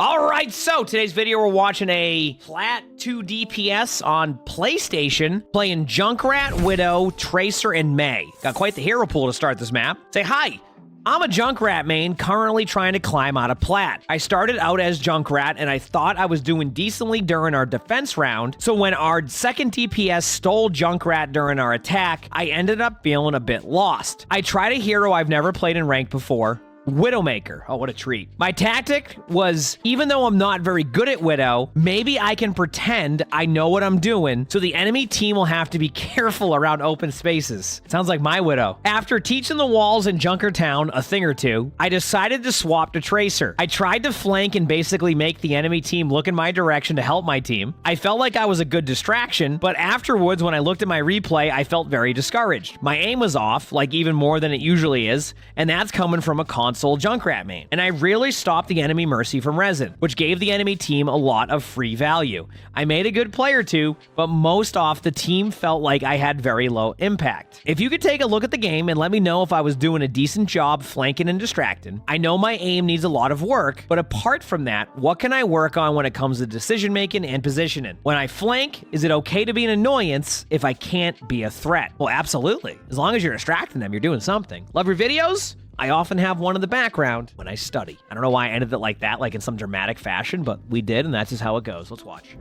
All right, so today's video, we're watching a flat 2 DPS on PlayStation, playing Junkrat, Widow, Tracer, and Mei. Got quite the hero pool to start this map. Say hi. I'm a Junkrat main, currently trying to climb out of plat. I started out as Junkrat, and I thought I was doing decently during our defense round, so when our second DPS stole Junkrat during our attack, I ended up feeling a bit lost. I tried a hero I've never played in ranked before, Widowmaker. Oh, what a treat. My tactic was, even though I'm not very good at Widow, maybe I can pretend I know what I'm doing, so the enemy team will have to be careful around open spaces. Sounds like my Widow. After teaching the walls in Junkrat Town a thing or two, I decided to swap to Tracer. I tried to flank and basically make the enemy team look in my direction to help my team. I felt like I was a good distraction, but afterwards, when I looked at my replay, I felt very discouraged. My aim was off, like even more than it usually is, and that's coming from a console Junkrat main. And I really stopped the enemy Mercy from resin, which gave the enemy team a lot of free value. I made a good play or two, but most off the team felt like I had very low impact. If you could take a look at the game and let me know if I was doing a decent job flanking and distracting. I know my aim needs a lot of work, but apart from that, what can I work on when it comes to decision making and positioning? When I flank, is it okay to be an annoyance if I can't be a threat? Well, absolutely. As long as you're distracting them, you're doing something. Love your videos? I often have one in the background when I study. I don't know why I ended it like that, like in some dramatic fashion, but we did, and that's just how it goes. Let's watch.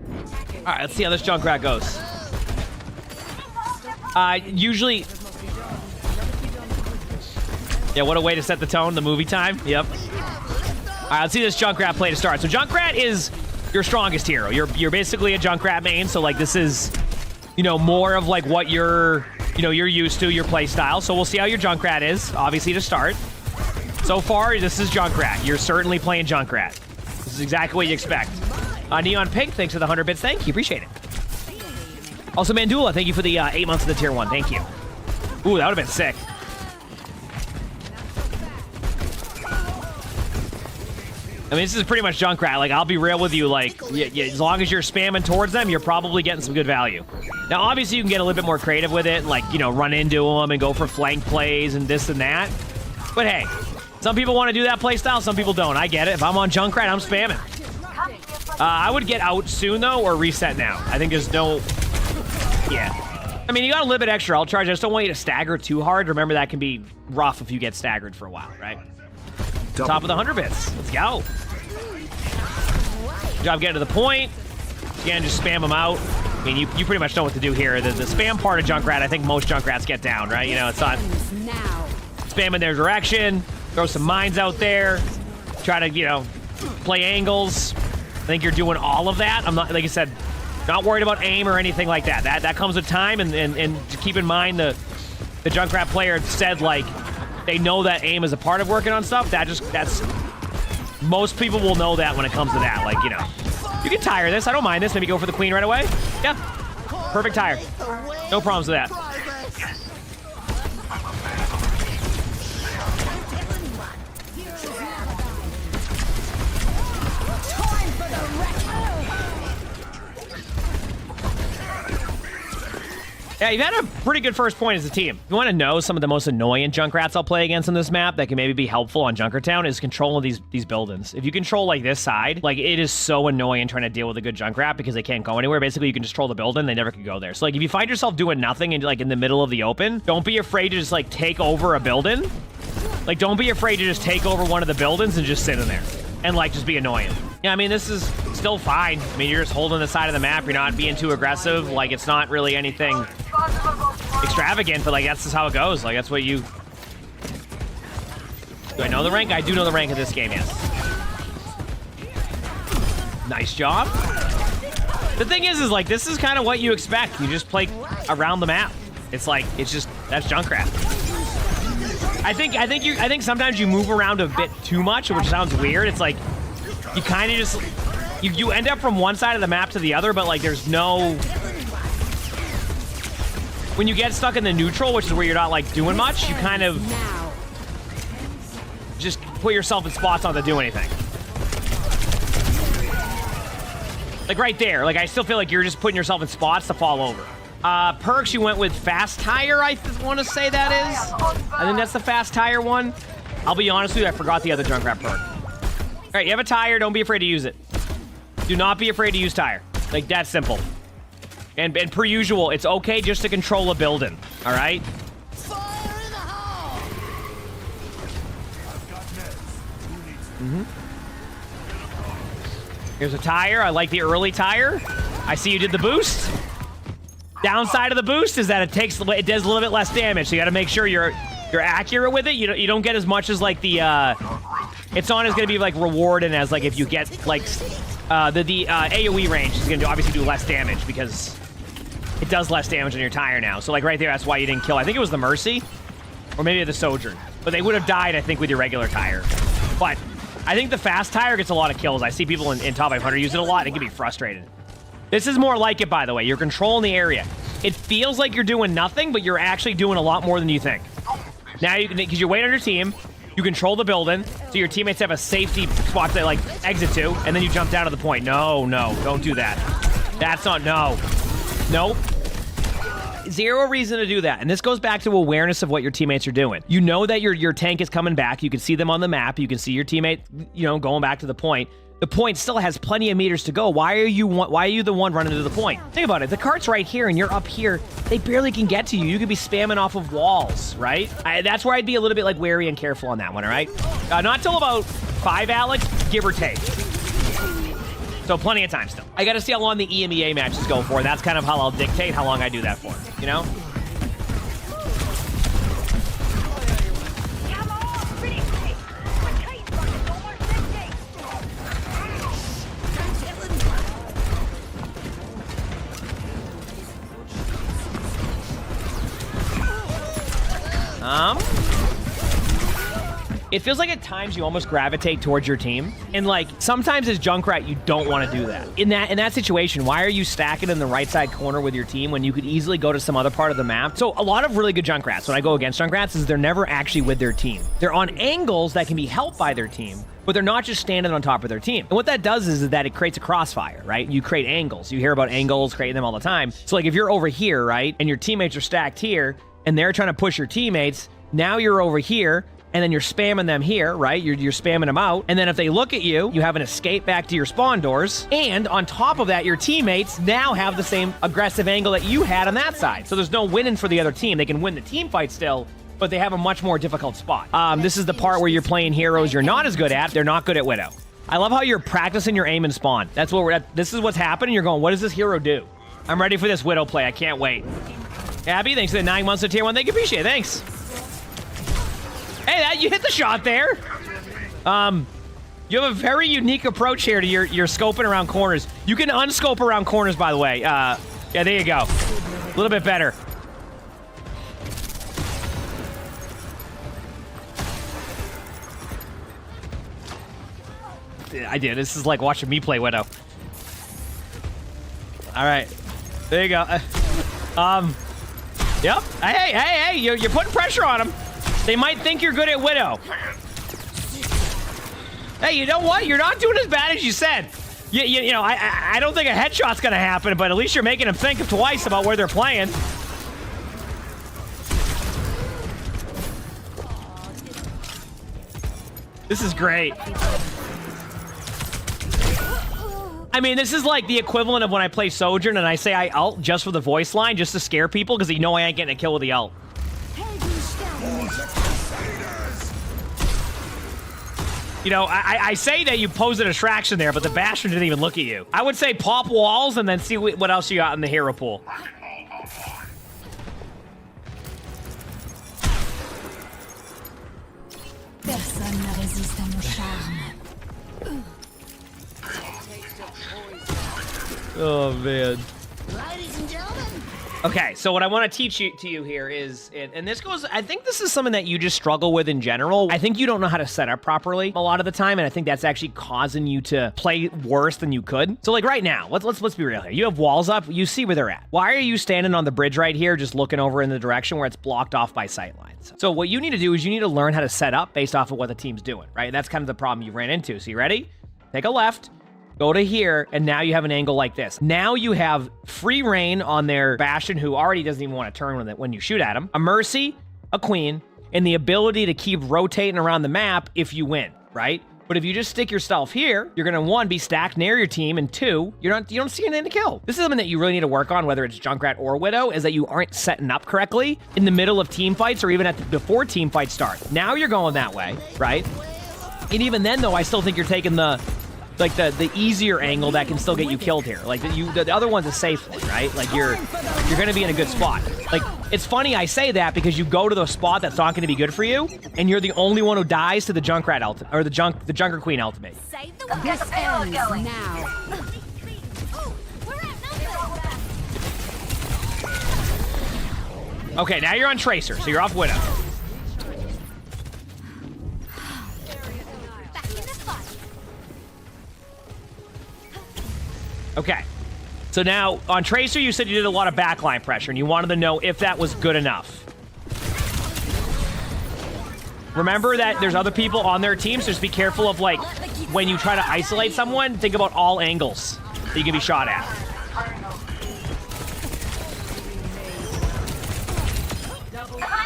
All right, let's see how this Junkrat goes. Usually... Yeah, what a way to set the tone, the movie time. Yep. All right, let's see this Junkrat play to start. So Junkrat is your strongest hero. You're basically a Junkrat main, so like this is, you know, more of like what you're used to, your play style. So we'll see how your Junkrat is, obviously, to start. So far, this is Junkrat. You're certainly playing Junkrat. This is exactly what you expect. Neon Pink, thanks for the 100 bits. Thank you. Appreciate it. Also, Mandula, thank you for the 8 months of the tier 1. Thank you. Ooh, that would have been sick. I mean, this is pretty much Junkrat. Like, I'll be real with you. Like, as long as you're spamming towards them, you're probably getting some good value. Now, obviously, you can get a little bit more creative with it. Like, you know, run into them and go for flank plays and this and that. But hey, some people want to do that play style. Some people don't. I get it. If I'm on Junkrat, I'm spamming. I would get out soon, though, or reset now. I think there's no... Yeah. I mean, you got a little bit extra ult charge. I just don't want you to stagger too hard. Remember, that can be rough if you get staggered for a while, right? Top of the 100 bits. Let's go. Good job getting to the point. Again, just spam them out. I mean, you pretty much know what to do here. The spam part of Junkrat, I think most Junkrats get down, right? You know, it's not spam in their direction, throw some mines out there, try to, you know, play angles. I think you're doing all of that. I'm not, like I said, not worried about aim or anything like that. That comes with time, and keep in mind the Junkrat player said, like, they know that aim is a part of working on stuff. That's most people will know that when it comes to that. Like, you know, you can tire this. I don't mind this. Maybe go for the queen right away. Yeah, perfect tire. No problems with that. Yeah, you've had a pretty good first point as a team. If you want to know some of the most annoying Junkrats I'll play against on this map that can maybe be helpful on Junkrat Town is controlling these buildings. If you control like this side, like it is so annoying trying to deal with a good Junkrat because they can't go anywhere. Basically, you can just control the building, they never can go there. So like if you find yourself doing nothing and like in the middle of the open, don't be afraid to just like take over a building. Like don't be afraid to just take over one of the buildings and just sit in there and like just be annoying. Yeah, I mean, this is still fine. I mean, you're just holding the side of the map. You're not being too aggressive. Like, it's not really anything extravagant, but like, that's just how it goes. Like, that's what you... Do I know the rank? I do know the rank of this game, yes. Nice job. The thing is like, this is kind of what you expect. You just play around the map. It's like, it's just, that's Junkrat. I think sometimes you move around a bit too much, which sounds weird. It's like, you kind of just, you end up from one side of the map to the other, but like there's no, when you get stuck in the neutral, which is where you're not like doing much, you kind of just put yourself in spots not to do anything. Like right there, like I still feel like you're just putting yourself in spots to fall over. Perks, you went with fast tire, I want to say that is. I think that's the fast tire one. I'll be honest with you, I forgot the other Junkrat perk. All right, you have a tire. Don't be afraid to use it. Do not be afraid to use tire. Like, that's simple. And per usual, it's okay just to control a building. All right? Fire in the hole! Here's a tire. I like the early tire. I see you did the boost. Downside of the boost is that it does a little bit less damage, so you got to make sure you're accurate with it. You don't get as much as like the it's not as gonna be like rewarding as like if you get like the AoE range is gonna obviously do less damage because it does less damage on your tire now. So like right there, that's why you didn't kill. I think it was the Mercy or maybe the Sojourn, but they would have died I think with your regular tire. But I think the fast tire gets a lot of kills. I see people in top 500 use it a lot. It can be frustrating. This is more like it, by the way. You're controlling the area. It feels like you're doing nothing, but you're actually doing a lot more than you think. Now you can, because you're waiting on your team, you control the building, so your teammates have a safety spot to like exit to, and then you jump down to the point. No, don't do that. That's not, nope. Zero reason to do that. And this goes back to awareness of what your teammates are doing. You know that your tank is coming back. You can see them on the map. You can see your teammate, going back to the point. The point still has plenty of meters to go. Why are you the one running to the point? Think about it. The cart's right here, and you're up here. They barely can get to you. You could be spamming off of walls, right? That's where I'd be a little bit like wary and careful on that one, all right? Not till about 5, Alex, give or take. So plenty of time still. I got to see how long the EMEA matches go for. That's kind of how I'll dictate how long I do that for, you know? It feels like at times you almost gravitate towards your team. And like sometimes as Junkrat, you don't want to do that. In that situation, why are you stacking in the right side corner with your team when you could easily go to some other part of the map? So a lot of really good Junkrats, when I go against Junkrats, is they're never actually with their team. They're on angles that can be helped by their team, but they're not just standing on top of their team. And what that does is that it creates a crossfire, right? You create angles. You hear about angles, creating them all the time. So like if you're over here, right, and your teammates are stacked here, and they're trying to push your teammates, now you're over here, and then you're spamming them here, right? You're spamming them out. And then if they look at you, you have an escape back to your spawn doors. And on top of that, your teammates now have the same aggressive angle that you had on that side. So there's no winning for the other team. They can win the team fight still, but they have a much more difficult spot. This is the part where you're playing heroes you're not as good at. They're not good at Widow. I love how you're practicing your aim and spawn. That's what we're at. This is what's happening. You're going, what does this hero do? I'm ready for this Widow play. I can't wait. Abby, thanks for the 9 months of tier 1. Thank you, appreciate it. Thanks. Hey, you hit the shot there. You have a very unique approach here to your scoping around corners. You can unscope around corners, by the way. Yeah, there you go. A little bit better. I did. This is like watching me play Widow. All right. There you go. Yep. Hey, you're putting pressure on them. They might think you're good at Widow. Hey, you know what? You're not doing as bad as you said. You know, I don't think a headshot's gonna happen, but at least you're making them think twice about where they're playing. This is great. I mean, this is like the equivalent of when I play Sojourn and I say I ult just for the voice line, just to scare people, because you know I ain't getting a kill with the ult. You know, I say that you pose a distraction there, but the Bastion didn't even look at you. I would say pop walls and then see what else you got in the hero pool. Personne ne résiste à mon charme. Oh, man. Ladies and gentlemen. Okay, so what I want to teach to you here is, and this goes, I think this is something that you just struggle with in general. I think you don't know how to set up properly a lot of the time, and I think that's actually causing you to play worse than you could. So like right now, let's be real here. You have walls up, you see where they're at. Why are you standing on the bridge right here, just looking over in the direction where it's blocked off by sight lines? So what you need to do is you need to learn how to set up based off of what the team's doing, right? And that's kind of the problem you ran into. So you ready? Take a left. Go to here, and now you have an angle like this. Now you have free reign on their Bastion, who already doesn't even want to turn when you shoot at him, a Mercy, a Queen, and the ability to keep rotating around the map if you win, right? But if you just stick yourself here, you're gonna, one, be stacked near your team, and two, you don't see anything to kill. This is something that you really need to work on, whether it's Junkrat or Widow, is that you aren't setting up correctly in the middle of team fights or even before team fights start. Now you're going that way, right? And even then, though, I still think you're taking the easier angle that can still get you killed here. Like the other one's a safe one, right? Like you're gonna be in a good spot. Like it's funny I say that because you go to the spot that's not gonna be good for you, and you're the only one who dies to the Junkrat ultimate or the Junker Queen ultimate. This ends now. Okay, now you're on Tracer, so you're off Widow. Okay, so now on Tracer, you said you did a lot of backline pressure, and you wanted to know if that was good enough. Remember that there's other people on their team, so just be careful of, like, when you try to isolate someone, think about all angles that you can be shot at.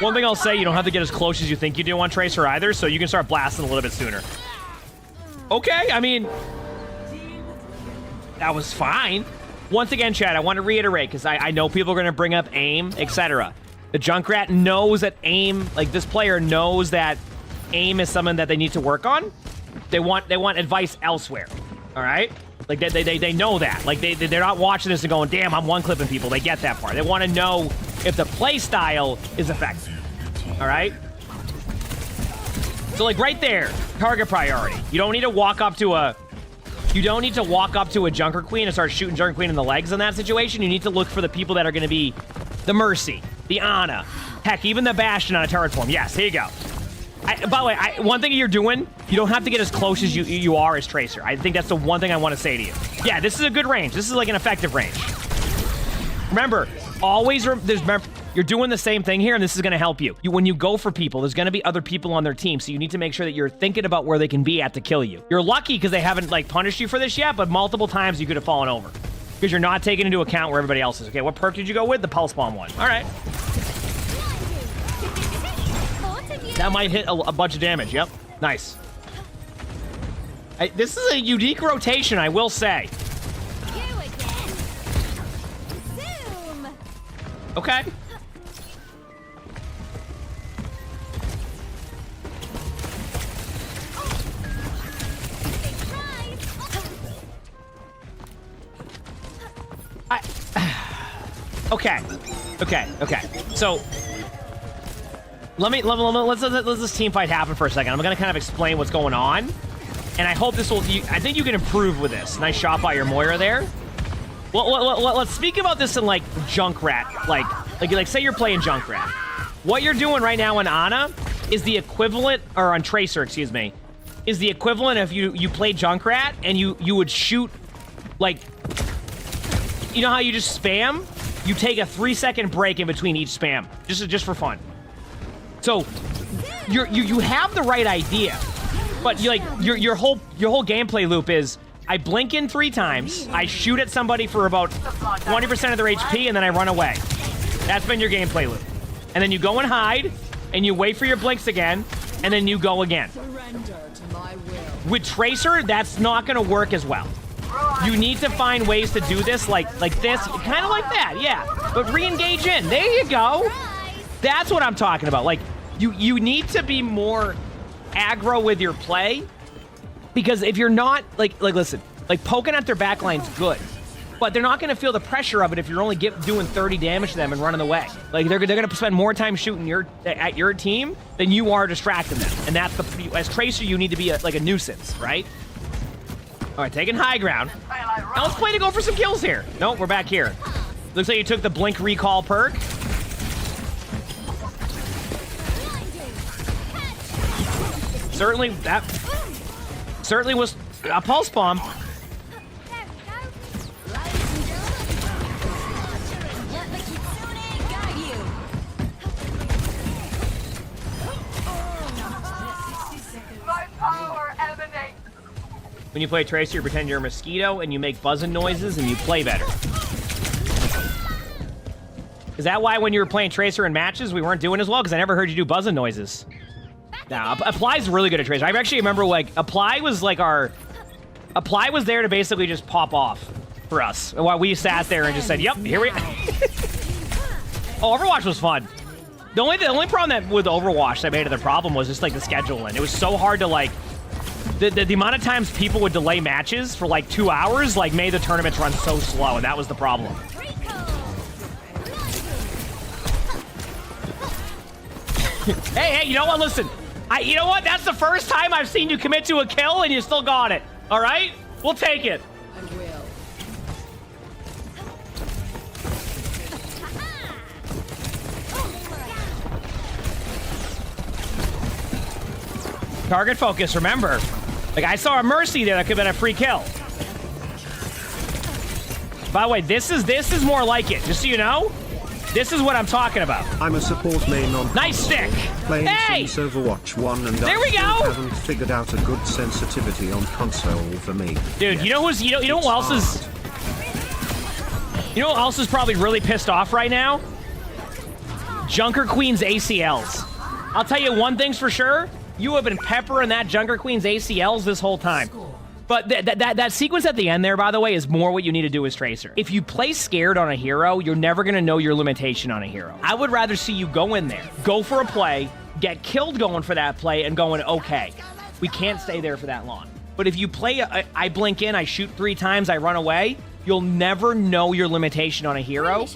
One thing I'll say, you don't have to get as close as you think you do on Tracer either, so you can start blasting a little bit sooner. Okay, I mean... that was fine. Once again, Chad, I want to reiterate, because I know people are going to bring up aim, etc. The Junkrat knows that aim, like this player knows that aim is something that they need to work on. They want advice elsewhere, all right? Like they know that. Like they're not watching this and going, damn, I'm one-clipping people. They get that part. They want to know if the play style is effective, all right? So like right there, target priority. You don't need to walk up to a Junker Queen and start shooting Junker Queen in the legs in that situation. You need to look for the people that are going to be the Mercy, the Ana, heck, even the Bastion on a turret form. Yes, here you go. By the way, one thing you're doing, you don't have to get as close as you are as Tracer. I think that's the one thing I want to say to you. Yeah, this is a good range. This is like an effective range. Remember, always, you're doing the same thing here, and this is going to help you. When you go for people, there's going to be other people on their team, so you need to make sure that you're thinking about where they can be at to kill you. You're lucky because they haven't, like, punished you for this yet, but multiple times you could have fallen over because you're not taking into account where everybody else is. Okay, what perk did you go with? The Pulse Bomb one. All right. That might hit a bunch of damage. Yep. Nice. This is a unique rotation, I will say. Okay. Okay. So let's this team fight happen for a second. I'm gonna kind of explain what's going on, and I hope this will. I think you can improve with this. Nice shot by your Moira there. Well, let's speak about this in like Junkrat, like say you're playing Junkrat. What you're doing right now in Ana is the equivalent, or on Tracer, excuse me, is the equivalent if you played Junkrat and you would shoot, like, you know how you just spam? You take a 3-second break in between each spam, just for fun. So you have the right idea, but your whole gameplay loop is I blink in 3 times, I shoot at somebody for about 20% of their HP, and then I run away. That's been your gameplay loop. And then you go and hide, and you wait for your blinks again, and then you go again. With Tracer, that's not going to work as well. You need to find ways to do this like this, kind of like that, yeah. But re-engage in. There you go. That's what I'm talking about. Like, you need to be more aggro with your play, because if you're not, like listen, like poking at their backline's good, but they're not going to feel the pressure of it if you're only doing 30 damage to them and running away. Like, they're going to spend more time shooting at your team than you are distracting them. And that's as Tracer, you need to be like a nuisance, right? All right, taking high ground. Now let's play to go for some kills here. Nope, we're back here. Looks like you took the Blink Recall perk. That certainly was a Pulse Bomb. When you play Tracer, you pretend you're a mosquito and you make buzzing noises and you play better. Is that why when you were playing Tracer in matches, we weren't doing as well? Because I never heard you do buzzing noises. Now, Apply's really good at Tracer. I actually remember, like, Apply was like Apply was there to basically just pop off for us. While we sat there and just said, yep, here we Oh, Overwatch was fun. The only problem that with Overwatch that made it the problem was just, like, the scheduling. It was so hard to, like, the amount of times people would delay matches for, like, 2 hours, like, made the tournaments run so slow, and that was the problem. Hey, you know what? Listen. You know what? That's the first time I've seen you commit to a kill, and you still got it. All right? We'll take it. I will. Target focus, remember. Like, I saw a Mercy there that could have been a free kill. By the way, this is more like it, just so you know. This is what I'm talking about. I'm a support main on nice stick. Playing Hey! since Overwatch 1 and There we go! haven't figured out a good sensitivity on console for me. Dude, yet. you know who else is... You know who else is probably really pissed off right now? Junker Queen's ACLs. I'll tell you one thing's for sure. You have been peppering that Junker Queen's ACLs this whole time. But that sequence at the end there, by the way, is more what you need to do as Tracer. If you play scared on a hero, you're never going to know your limitation on a hero. I would rather see you go in there, go for a play, get killed going for that play, and going, okay, we can't stay there for that long. But if you play, I blink in, I shoot 3 times, I run away, you'll never know your limitation on a hero.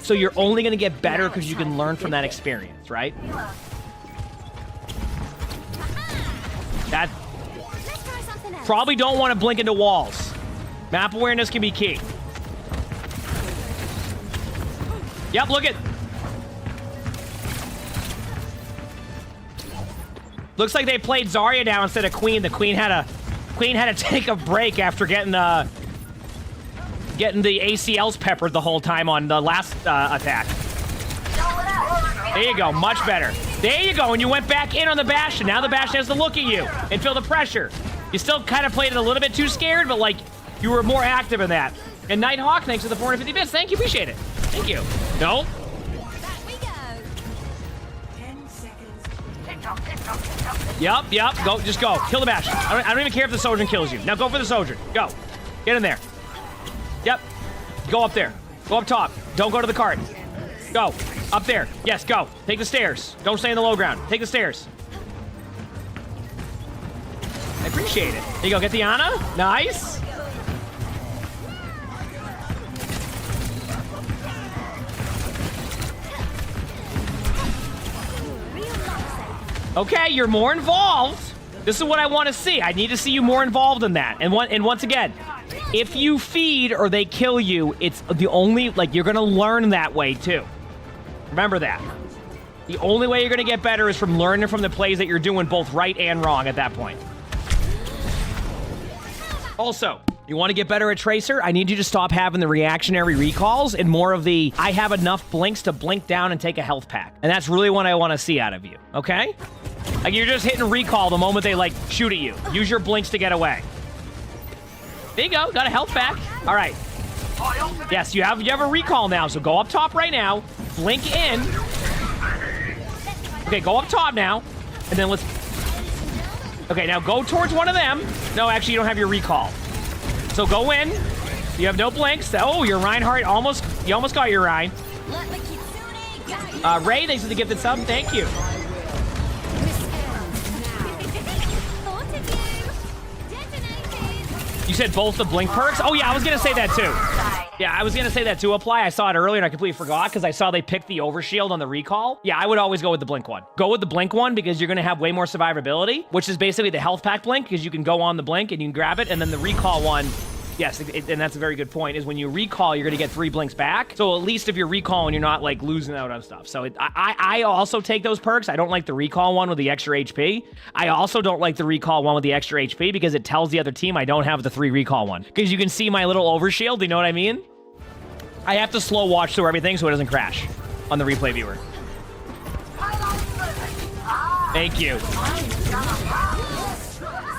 So you're only going to get better because you can learn from that experience, right? That... Probably don't want to blink into walls. Map awareness can be key. Yep, look at. Looks like they played Zarya now instead of Queen. The Queen had to take a break after getting the ACLs peppered the whole time on the last attack. There you go, much better. There you go, and you went back in on the Bastion. Now the Bastion has to look at you and feel the pressure. You still kind of played it a little bit too scared, but, like, you were more active in that. And Nighthawk, thanks for the 450 bits. Thank you, appreciate it. Thank you. No? Back we go. 10 seconds. Yep, go, just go. Kill the Bastion. I don't even care if the Sojourn kills you. Now go for the Sojourn. Go. Get in there. Yep. Go up there. Go up top. Don't go to the cart. Go. Up there. Yes, go. Take the stairs. Don't stay in the low ground. Take the stairs. I appreciate it. There you go, get the Ana. Nice. Okay, you're more involved. This is what I want to see. I need to see you more involved in that. And once again, if you feed or they kill you, it's the only, like, you're going to learn that way too. Remember that. The only way you're going to get better is from learning from the plays that you're doing both right and wrong at that point. Also, you want to get better at Tracer? I need you to stop having the reactionary recalls and more of the, I have enough blinks to blink down and take a health pack. And that's really what I want to see out of you, okay? Like, you're just hitting recall the moment they, like, shoot at you. Use your blinks to get away. There you go, got a health pack. All right. Yes, you have a recall now, so go up top right now, blink in. Okay, go up top now, and then let's... Okay, now go towards one of them. No, actually, you don't have your recall. So go in. You have no blinks. Oh, your Reinhardt you almost got your Rein. Ray, thanks for the gifted sub. Thank you. You said both the blink perks? Oh, yeah, I was going to say that too. Yeah, I was going to say that too. Apply. I saw it earlier and I completely forgot because I saw they picked the overshield on the recall. Yeah, I would always go with the blink one. Go with the blink one because you're going to have way more survivability, which is basically the health pack blink because you can go on the blink and you can grab it. And then the recall one, yes, and that's a very good point, is when you recall, you're going to get 3 blinks back. So at least if you're recalling, you're not, like, losing out on stuff. So I also take those perks. I don't like the recall one with the extra HP. I also don't like the recall one with the extra HP because it tells the other team I don't have the 3 recall one. Because you can see my little overshield, you know what I mean? I have to slow watch through everything so it doesn't crash on the replay viewer. Thank you.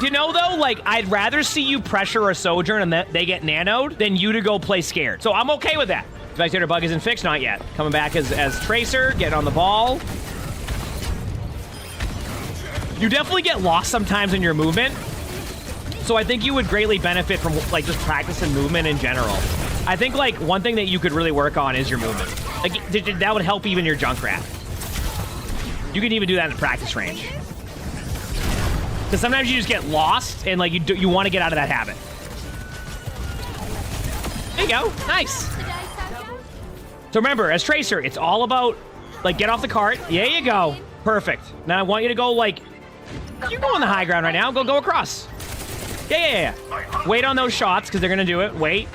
You know, though, like, I'd rather see you pressure a Sojourn and they get nanoed than you to go play scared. So I'm okay with that. Spectator bug isn't fixed, not yet. Coming back as Tracer, getting on the ball. You definitely get lost sometimes in your movement. So I think you would greatly benefit from like just practicing movement in general. I think like one thing that you could really work on is your movement. Like that would help even your Junkrat. You can even do that in the practice range. Because sometimes you just get lost and like you want to get out of that habit. There you go. Nice. So remember, as Tracer, it's all about like get off the cart. There you go. Perfect. Now I want you to go like you're going the high ground right now. Go across. Yeah. Wait on those shots because they're gonna do it. Wait.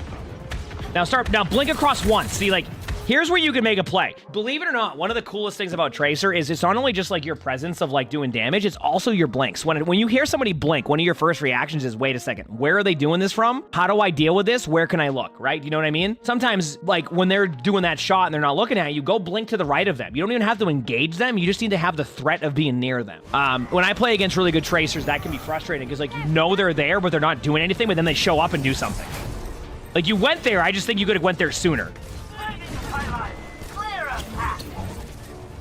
Now blink across once. See, like, here's where you can make a play. Believe it or not, one of the coolest things about Tracer is it's not only just like your presence of like doing damage, it's also your blinks. When you hear somebody blink, one of your first reactions is, wait a second, where are they doing this from? How do I deal with this? Where can I look, right? You know what I mean? Sometimes, like, when they're doing that shot and they're not looking at you, go blink to the right of them. You don't even have to engage them. You just need to have the threat of being near them. When I play against really good Tracers, that can be frustrating because, like, you know they're there, but they're not doing anything, but then they show up and do something. Like, you went there, I just think you could have went there sooner.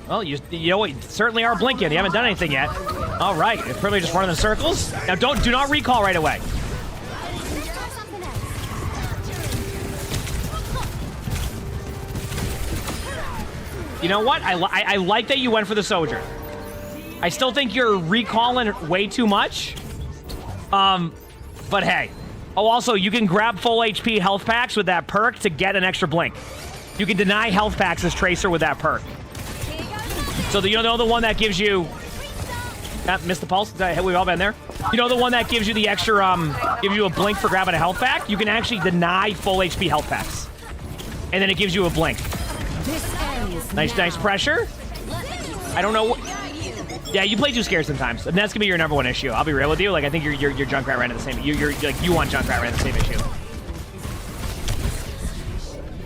Well, you know what? You certainly are blinking. You haven't done anything yet. All right, you're probably just running in circles. Now, do not recall right away. You know what? I like that you went for the Soldier. I still think you're recalling way too much. But hey. Oh, also, you can grab full HP health packs with that perk to get an extra blink. You can deny health packs as Tracer with that perk. So you know the one that gives you... missed the pulse? We've all been there. You know the one that gives you the extra, gives you a blink for grabbing a health pack? You can actually deny full HP health packs. And then it gives you a blink. Nice pressure. I don't know... Yeah, you play too scared sometimes, and that's gonna be your number one issue. I'll be real with you. Like, I think your Junkrat ran into the same. You want Junkrat ran into the same issue.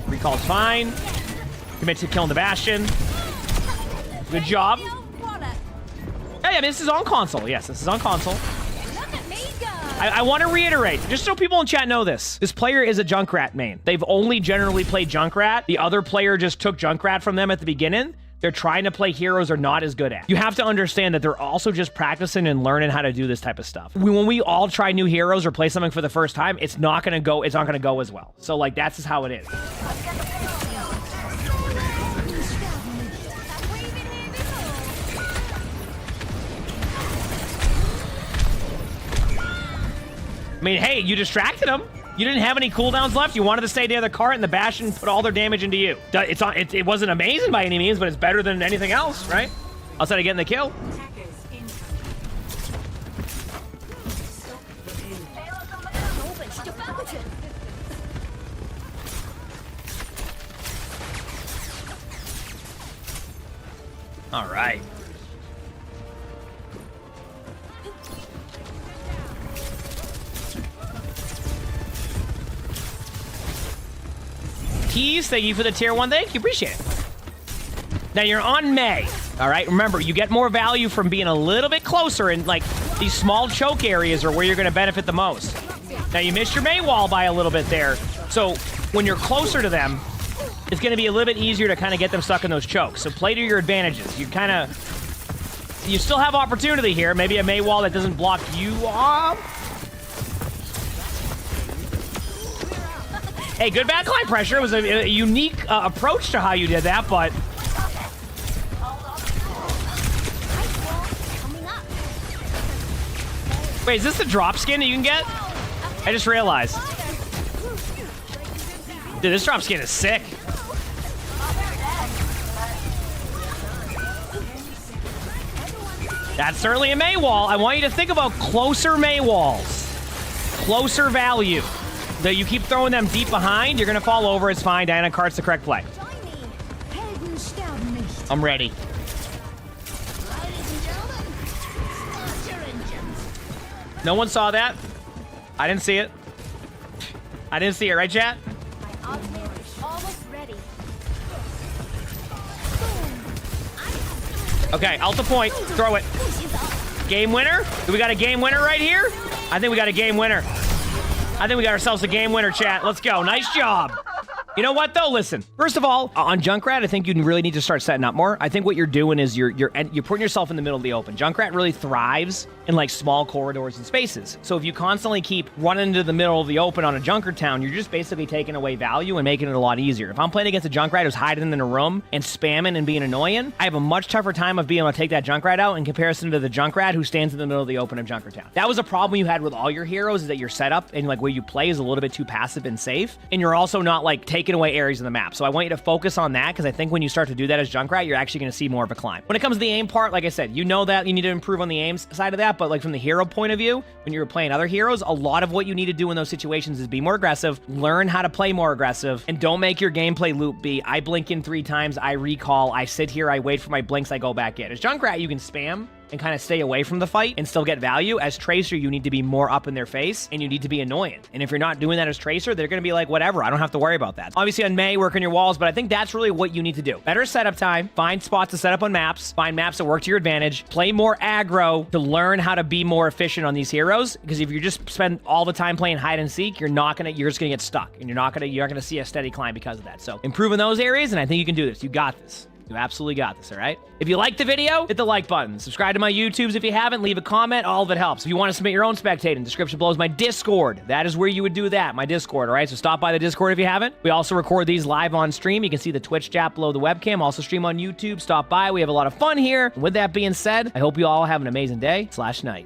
Recall's fine. Commit to killing the Bastion. Good job. Hey, I mean, this is on console. Yes, this is on console. I want to reiterate, just so people in chat know this. This player is a Junkrat main. They've only generally played Junkrat. The other player just took Junkrat from them at the beginning. They're trying to play heroes they're not as good at. You have to understand that they're also just practicing and learning how to do this type of stuff. When we all try new heroes or play something for the first time, it's not gonna go as well. So like, that's just how it is. I mean, hey, you distracted them. You didn't have any cooldowns left. You wanted to stay near the cart, and the Bastion put all their damage into you. It wasn't amazing by any means, but it's better than anything else, right? Outside of getting the kill. All right. Keys, thank you for the tier 1. Thank you, appreciate it. Now you're on May, all right? Remember, you get more value from being a little bit closer, and like these small choke areas are where you're gonna benefit the most. Now you missed your May wall by a little bit there, so when you're closer to them, it's gonna be a little bit easier to kind of get them stuck in those chokes. So play to your advantages. You still have opportunity here. Maybe a May wall that doesn't block you off. Hey, good backline pressure. It was a unique approach to how you did that, but... Wait, is this the drop skin that you can get? I just realized. Dude, this drop skin is sick. That's certainly a May wall. I want you to think about closer May walls. Closer value. That you keep throwing them deep behind, you're gonna fall over, it's fine. Diana Cart's the correct play. I'm ready. No one saw that. I didn't see it. I didn't see it, right, chat? Okay, alta point. Throw it. Game winner? Do we got a game winner right here? I think we got a game winner. I think we got ourselves a game winner, chat. Let's go. Nice job. You know what, though? Listen, first of all, on Junkrat, I think you really need to start setting up more. I think what you're doing is you're putting yourself in the middle of the open. Junkrat really thrives in, like, small corridors and spaces. So if you constantly keep running into the middle of the open on a Junker town, you're just basically taking away value and making it a lot easier. If I'm playing against a Junkrat who's hiding in a room and spamming and being annoying, I have a much tougher time of being able to take that Junkrat out in comparison to the Junkrat who stands in the middle of the open of Junker town. That was a problem you had with all your heroes, is that your setup and, like, where you play is a little bit too passive and safe, and you're also not, like, taking away areas of the map. So I want you to focus on that, because I think when you start to do that as Junkrat, you're actually going to see more of a climb. When it comes to the aim part, like I said, you know that you need to improve on the aim side of that, but, like, from the hero point of view, when you're playing other heroes, a lot of what you need to do in those situations is be more aggressive, learn how to play more aggressive, and don't make your gameplay loop be, I blink in 3 times, I recall, I sit here, I wait for my blinks, I go back in. As Junkrat, you can spam and kind of stay away from the fight and still get value. As Tracer, you need to be more up in their face, and you need to be annoying. And if you're not doing that as Tracer, they're going to be like, whatever, I don't have to worry about that. Obviously on May, work on your walls, but I think that's really what you need to do. Better setup time, find spots to set up on maps, find maps that work to your advantage, play more aggro to learn how to be more efficient on these heroes, because if you just spend all the time playing hide and seek, you're just gonna get stuck, and you're not gonna see a steady climb because of that. So improve in those areas, and I think you can do this. You got this. You absolutely got this, all right? If you liked the video, hit the like button. Subscribe to my YouTubes if you haven't. Leave a comment. All of it helps. If you want to submit your own spectating, description below is my Discord. That is where you would do that, my Discord, all right? So stop by the Discord if you haven't. We also record these live on stream. You can see the Twitch chat below the webcam. Also stream on YouTube. Stop by. We have a lot of fun here. And with that being said, I hope you all have an amazing day/night.